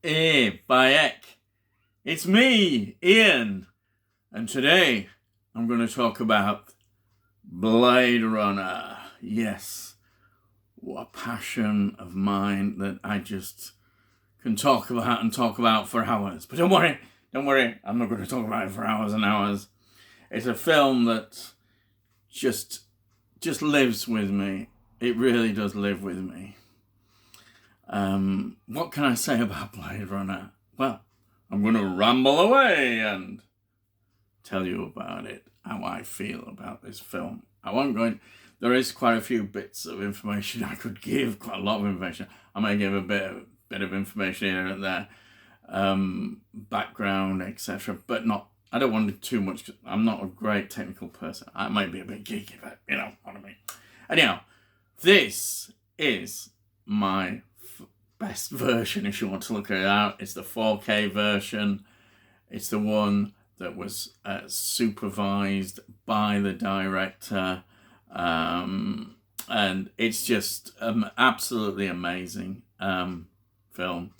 Hey, Bayek. It's me, Ian. And today I'm going to talk about Blade Runner. Yes, what a passion of mine that I just can talk about for hours. But don't worry, I'm not going to talk about it for hours and hours. It's a film that just lives with me. It really does live with me. What can I say about Blade Runner? Well, I'm going to ramble away and tell you about it, how I feel about this film. I won't go in. There is quite a few bits of information I could give, quite a lot of information. I may give a bit of information here and there, background, etc. But not. I don't want to do too much. I'm not a great technical person. I might be a bit geeky, but you know what I mean. Anyhow, this is my best version, if you want to look at it out. It's the 4K version. It's the one that was supervised by the director, and it's just absolutely amazing film.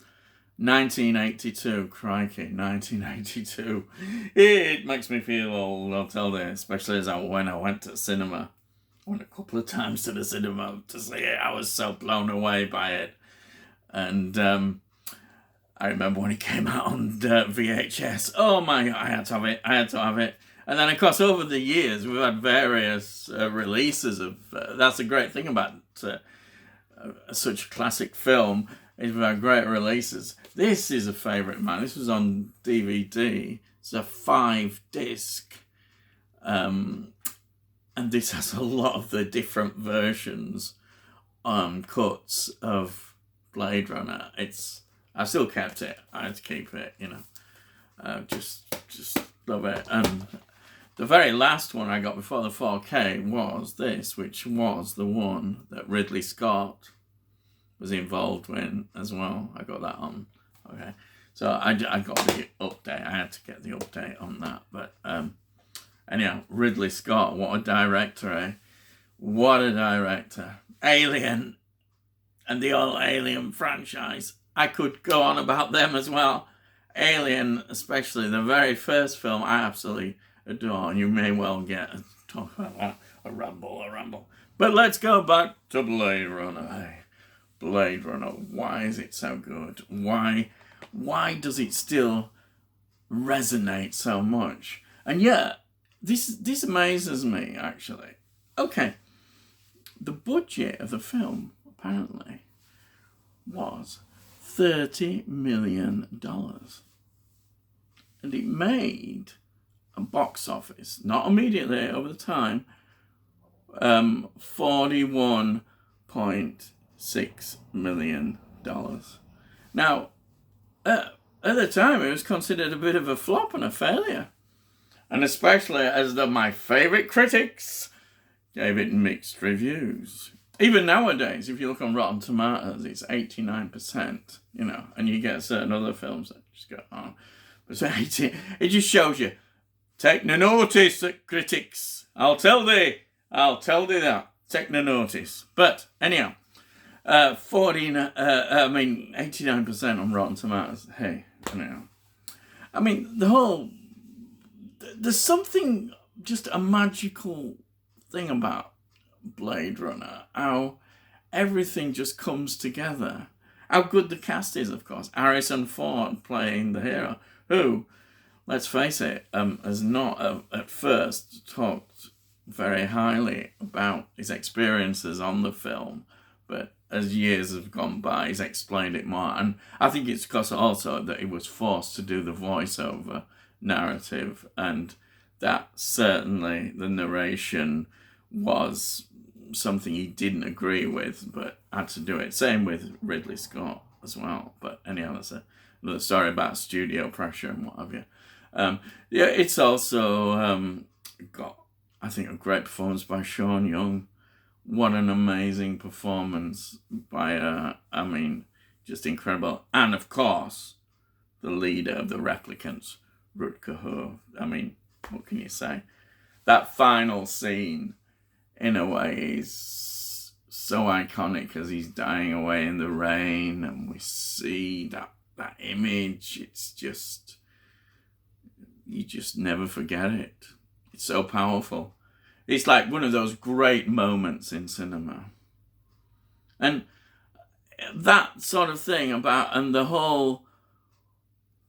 1982, crikey, 1982. It makes me feel old, I'll tell you, especially when I went to cinema. I went a couple of times to the cinema to see it. I was so blown away by it. And I remember when it came out on VHS. Oh my God, I had to have it. And then, of course, over the years, we've had various releases of... that's a great thing about such a classic film, is we've had great releases. This is a favourite of mine. This was on DVD. It's a 5-disc. And this has a lot of the different versions, cuts of Blade Runner. I still kept it. I had to keep it, you know. Just love it. And the very last one I got before the 4K was this, which was the one that Ridley Scott was involved in as well. I got that on. Okay. So I got the update. I had to get the update on that. But anyhow, Ridley Scott, what a director, eh? What a director. Alien and the old Alien franchise. I could go on about them as well. Alien, especially the very first film, I absolutely adore. And you may well talk about that. A ramble. But let's go back to Blade Runner. Hey, Blade Runner, why is it so good? Why does it still resonate so much? And yeah, this amazes me, actually. Okay, the budget of the film, apparently, was $30 million. And it made a box office, not immediately, over the time, $41.6 million. Now, at the time, it was considered a bit of a flop and a failure. And especially as my favourite critics gave it mixed reviews. Even nowadays, if you look on Rotten Tomatoes, it's 89%, you know, and you get certain other films that just go on. But it just shows you, take no notice, critics. I'll tell thee that. Take no notice. But anyhow, 89% on Rotten Tomatoes. Hey, anyhow. I mean, there's something, just a magical thing about Blade Runner, how everything just comes together. How good the cast is, of course. Harrison Ford playing the hero, who, let's face it, has not at first talked very highly about his experiences on the film, but as years have gone by, he's explained it more. And I think it's because also that he was forced to do the voiceover narrative, and that certainly the narration was something he didn't agree with, but had to do it. Same with Ridley Scott as well. But anyhow, that's another story about studio pressure and what have you. Yeah, it's also got, I think, a great performance by Sean Young. What an amazing performance by, just incredible. And of course, the leader of the replicants, Rutger Hauer. I mean, what can you say? That final scene, in a way, is so iconic as he's dying away in the rain, and we see that that image, it's just, you just never forget it. It's so powerful. It's like one of those great moments in cinema. And that sort of thing about, and the whole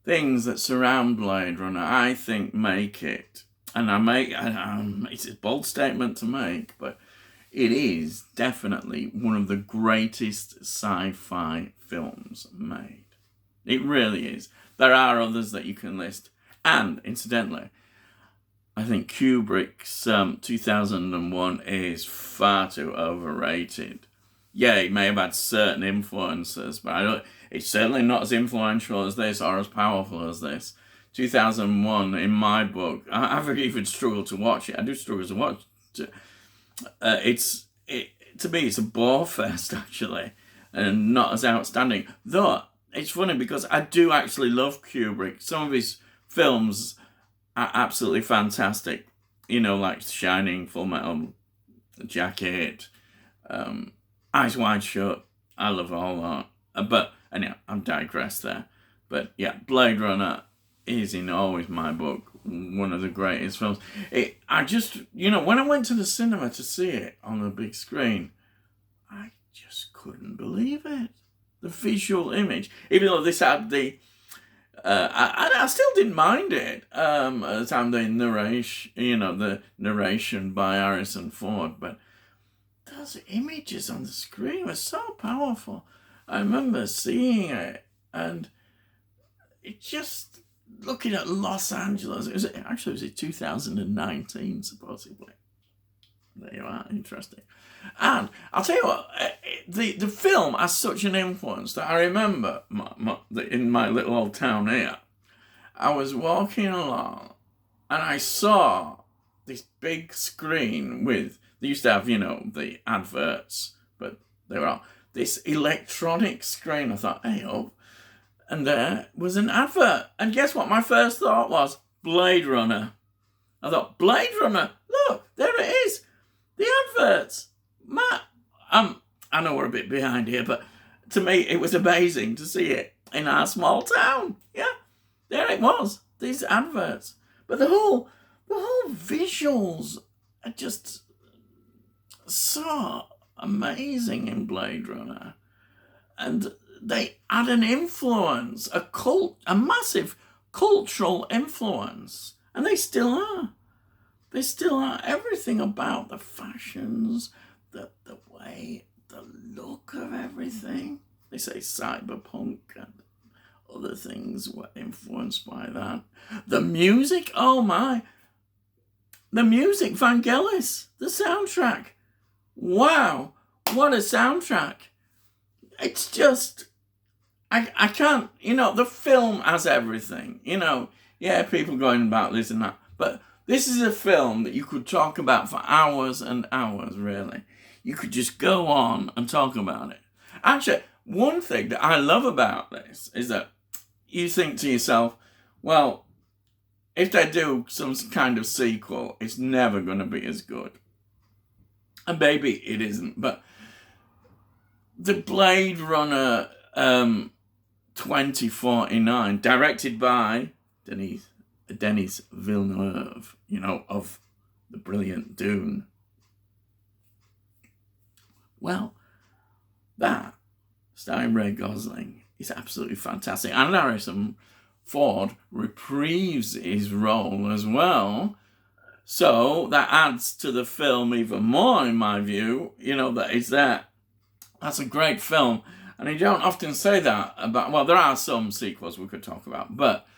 things that surround Blade Runner, I think make it, and it's a bold statement to make, but it is definitely one of the greatest sci-fi films made. It really is. There are others that you can list. And, incidentally, I think Kubrick's 2001 is far too overrated. Yeah, it may have had certain influences, but it's certainly not as influential as this or as powerful as this. 2001, in my book, I've even struggled to watch it. I do struggle to watch it. To me, it's a bore fest, actually, and not as outstanding. Though, it's funny because I do actually love Kubrick. Some of his films are absolutely fantastic. You know, like Shining, Full Metal Jacket, Eyes Wide Shut. I love all that. But anyhow, I'm digressed there. But yeah, Blade Runner is in always my book one of the greatest films. When I went to the cinema to see it on the big screen, I just couldn't believe it. The visual image, even though this had the, I still didn't mind it at the time. The narration by Harrison Ford, but those images on the screen were so powerful. I remember seeing it, and it just looking at Los Angeles. Was it 2019 supposedly? There you are, interesting. And I'll tell you what, the film has such an influence that I remember in my little old town here, I was walking along and I saw this big screen with, they used to have, the adverts, but they were all, this electronic screen. I thought, hey, oh, and there was an advert. And guess what? My first thought was Blade Runner. I thought, Blade Runner, look, there it is. The adverts. Matt, I know we're a bit behind here, but to me, it was amazing to see it in our small town. Yeah, there it was, these adverts. But the whole visuals are just so amazing in Blade Runner. And they had an influence, a massive cultural influence. And they still are. They still are. Everything about the fashions, the way, the look of everything. They say cyberpunk and other things were influenced by that. The music, oh my. The music, Vangelis, the soundtrack. Wow, what a soundtrack. It's just, I can't, the film has everything. Yeah, people going about this and that. But this is a film that you could talk about for hours and hours, really. You could just go on and talk about it. Actually, one thing that I love about this is that you think to yourself, well, if they do some kind of sequel, it's never going to be as good. And maybe it isn't, but the Blade Runner 2049, directed by Denis Villeneuve, of the brilliant Dune. Well, that, starring Ryan Gosling, is absolutely fantastic. And Harrison Ford reprieves his role as well. So that adds to the film even more, in my view, that it's there. That's a great film. And you don't often say that about, well, there are some sequels we could talk about, but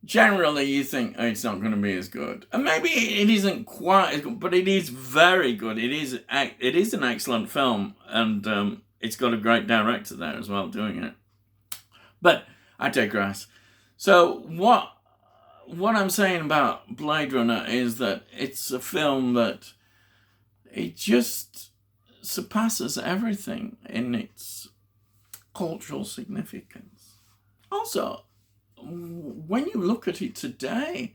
generally you think, oh, it's not going to be as good. And maybe it isn't quite as good, but it is very good. It is an excellent film, and it's got a great director there as well doing it. But I digress. So what I'm saying about Blade Runner is that it's a film that it just surpasses everything in its cultural significance. Also, when you look at it today,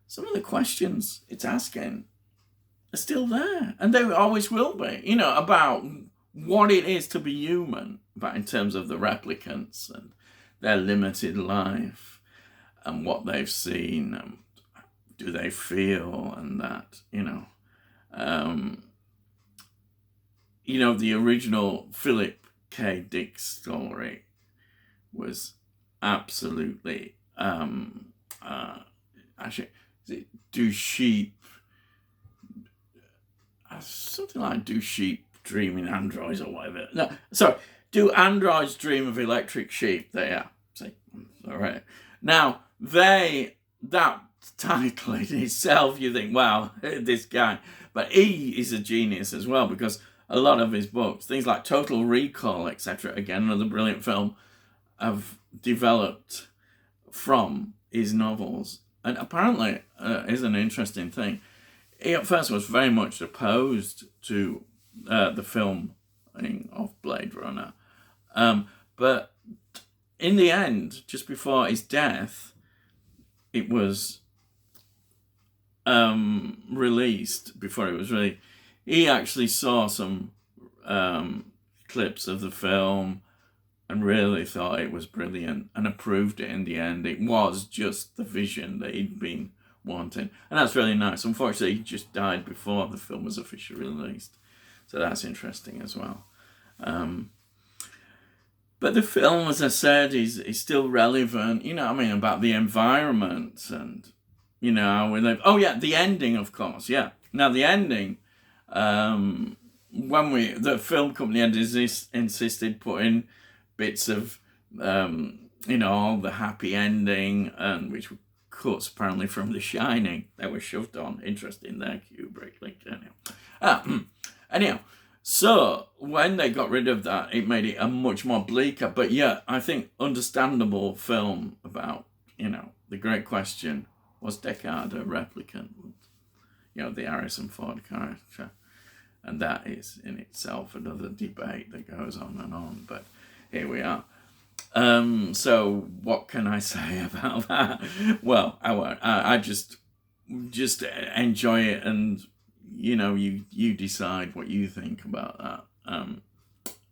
some of the questions it's asking are still there, and they always will be, about what it is to be human, but in terms of the replicants and their limited life and what they've seen, and do they feel, and that, the original Philip K. Dick story was absolutely, actually, do sheep, something like do sheep dream in androids or whatever. No, sorry, do androids dream of electric sheep? They are. See, all right. Now, that title in itself, you think, wow, this guy. But he is a genius as well, because a lot of his books, things like Total Recall, etc., again, another brilliant film, have developed from his novels. And apparently, is an interesting thing. He at first was very much opposed to the film of Blade Runner. But in the end, just before his death, it was released. Before it was released, he actually saw some clips of the film and really thought it was brilliant and approved it in the end. It was just the vision that he'd been wanting. And that's really nice. Unfortunately, he just died before the film was officially released. So that's interesting as well. But the film, as I said, is still relevant, about the environment and, how we live. Oh, yeah, the ending, of course, yeah. Now, the ending, when the film company had insisted putting bits of, all the happy ending, and which were cuts apparently from The Shining, they were shoved on. Interesting there, Kubrick. Anyhow, so when they got rid of that, it made it a much more bleaker, but yeah, I think understandable film about, the great question, was Deckard a replicant? The Harrison Ford character. And that is in itself another debate that goes on and on, but here we are. So what can I say about that? Well, I just enjoy it, and you decide what you think about that.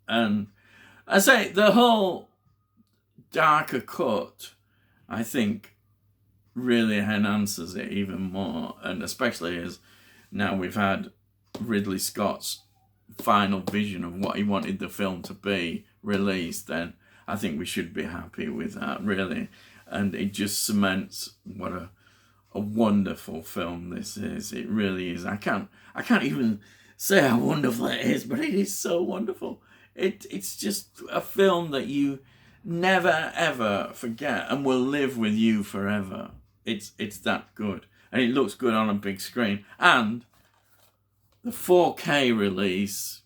And I say the whole darker cut, I think, really enhances it even more, and especially as now we've had Ridley Scott's final vision of what he wanted the film to be released, then I think we should be happy with that, really. And it just cements what a wonderful film this is. It really is. I can't even say how wonderful it is, but it is so wonderful. It's just a film that you never ever forget and will live with you forever. It's that good, and it looks good on a big screen. And the 4K release,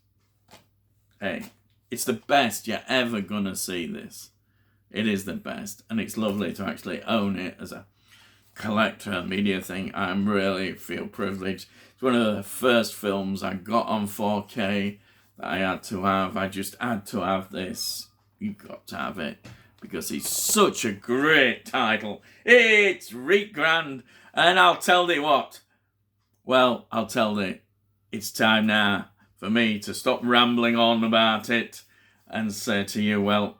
hey, it's the best you're ever gonna see this. It is the best, and it's lovely to actually own it as a collector media thing. I really feel privileged. It's one of the first films I got on 4K that I had to have. I just had to have this. You got to have it because it's such a great title. It's Reek Grand, and I'll tell thee what. Well, I'll tell thee. It's time now for me to stop rambling on about it and say to you, well,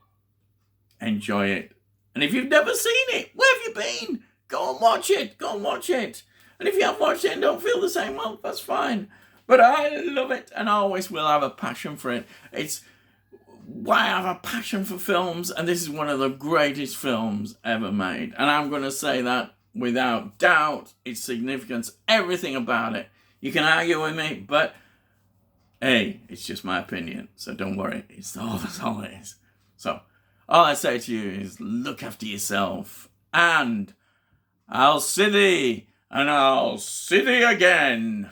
enjoy it. And if you've never seen it, where have you been? Go and watch it. Go and watch it. And if you haven't watched it and don't feel the same, well, that's fine. But I love it, and I always will have a passion for it. It's why I have a passion for films, and this is one of the greatest films ever made. And I'm going to say that without doubt, its significance, everything about it. You can argue with me, but hey, it's just my opinion. So don't worry. That's all it is. So all I say to you is look after yourself, and I'll see thee, and I'll see thee again.